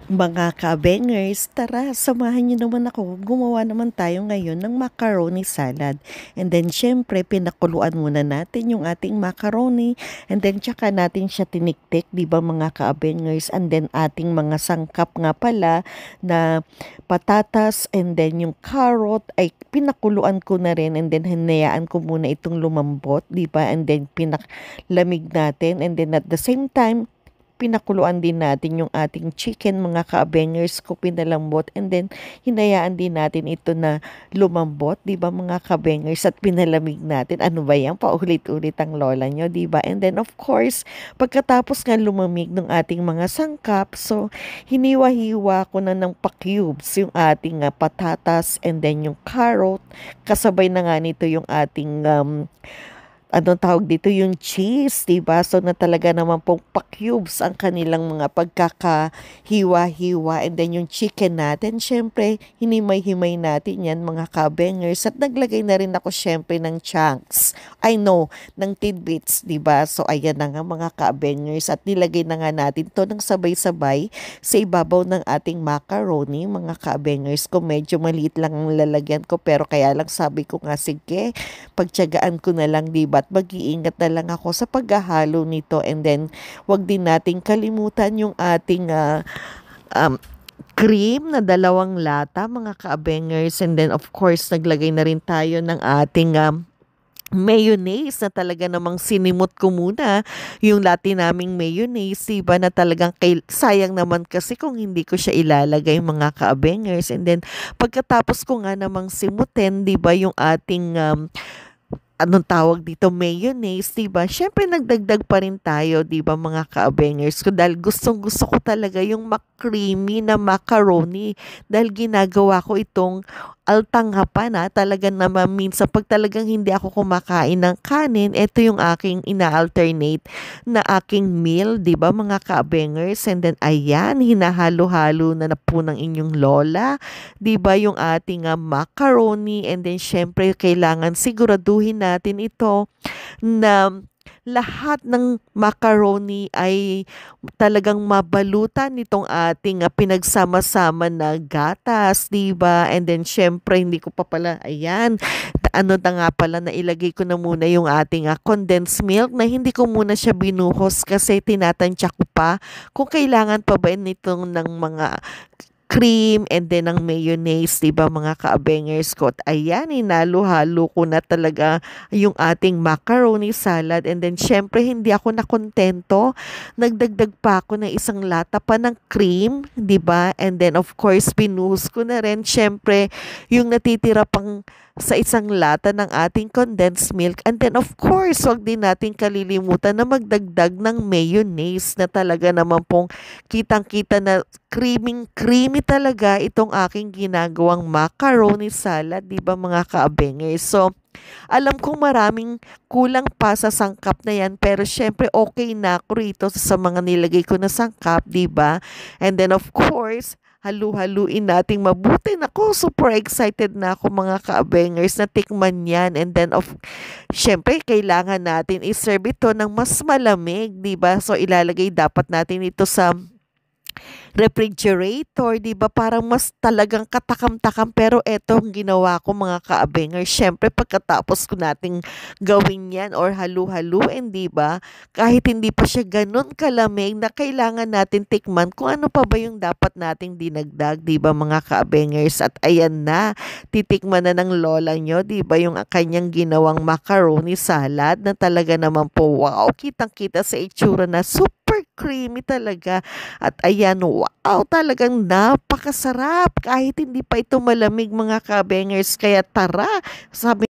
Mga ka-bengers, tara, samahan niyo naman ako. Gumawa naman tayo ngayon ng macaroni salad. And then, syempre, pinakuluan muna natin yung ating macaroni. And then, tsaka natin siya tiniktik, di ba mga ka-bengers? And then, ating mga sangkap nga pala na patatas and then yung carrot ay pinakuluan ko na rin. And then, hinayaan ko muna itong lumambot, di ba? And then, pinaklamig natin. And then, at the same time, pinakuluan din natin yung ating chicken, mga ka-bengers ko, pinalambot, and then hinayaan din natin ito na lumambot, di ba mga ka-bengers, at pinalamig natin. Ano ba yan? Paulit-ulit ang lola nyo, di ba? And then of course, pagkatapos nga lumamig ng ating mga sangkap, so hiniwa-hiwa ko na ng pa-cubes yung ating patatas and then yung carrot, kasabay na nga nito yung ating anong tawag dito, yung cheese, diba? So na talaga naman pong pa-cubes ang kanilang mga pagkakahiwa-hiwa. And then yung chicken natin, syempre, hinimay-himay natin yan mga kabengers. At naglagay na rin ako syempre ng chunks. I know, ng tidbits, diba? So ayan na nga mga kabengers. At nilagay na nga natin to ng sabay-sabay sa ibabaw ng ating macaroni, mga kabengers ko. Medyo maliit lang ang lalagyan ko, pero kaya lang sabi ko nga, sige, pagtiyagaan ko na lang, diba? At mag-iingat na lang ako sa paghahalo nito. And then, wag din nating kalimutan yung ating um, cream na 2 lata, mga ka-bengers. And then, of course, naglagay na rin tayo ng ating mayonnaise na talaga namang sinimot ko muna yung lati naming mayonnaise, diba, na talagang sayang naman kasi kung hindi ko siya ilalagay, mga ka-bengers. And then, pagkatapos ko nga namang simutin, diba, yung ating anong tawag dito, mayonnaise, diba? Syempre, nagdagdag pa rin tayo, diba, mga ka-bengers ko, dahil gustong-gusto ko talaga yung creamy na macaroni, dahil ginagawa ko itong altanghapan, talaga naman minsan pag talagang hindi ako kumakain ng kanin, ito yung aking ina-alternate na aking meal, diba, mga ka-bengers. And then, ayan, hinahalo-halo na po ng inyong lola, diba, yung ating macaroni. And then, syempre, kailangan siguraduhin natin ito na lahat ng macaroni ay talagang mabalutan nitong ating pinagsama-sama na gatas, diba? And then, syempre, hindi ko pa pala, ayan, ano na nga pala, na ilagay ko na muna yung ating condensed milk na hindi ko muna siya binuhos kasi tinatansya ko pa kung kailangan pa ba nitong ng mga cream and then ang mayonnaise, diba, mga ka-bengers ko. At ayan, inalo-halo ko na talaga yung ating macaroni salad. And then, syempre, hindi ako nakontento. Nagdagdag pa ako ng 1 lata pa ng cream, diba? And then, of course, binuhos ko na rin, syempre, yung natitira pang sa 1 lata ng ating condensed milk. And then, of course, wag din natin kalilimutan na magdagdag ng mayonnaise na talaga naman pong kitang-kita na creamy talaga itong aking ginagawang macaroni salad, di ba mga ka-bengers? So, alam kong maraming kulang pa sa sangkap na yan, pero syempre okay na ako rito sa mga nilagay ko na sangkap, di ba? And then of course, halu-haluin nating mabuti. Nako, super excited na ako mga ka-bengers na tikman yan. And then syempre, kailangan natin i-serve ito ng mas malamig, di ba? So, ilalagay dapat natin ito sa refrigerator, 'di ba? Parang mas talagang katakam-takam, pero eto ang ginawa ko mga ka-abengers. Syempre pagkatapos ko nating gawin 'yan or halu-haluin, 'di ba? Kahit hindi pa siya ganun kalamig na kailangan natin tikman kung ano pa ba yung dapat nating dinagdag, 'di ba mga ka-abengers? At ayan na, titikman na ng lola nyo, 'di ba, yung kanyang ginawang macaroni salad na talaga naman po, wow, kitang-kita sa itsura na super creamy talaga. At ayan, wow, talagang napakasarap kahit hindi pa ito malamig, mga ka-bengers. Kaya tara, sabi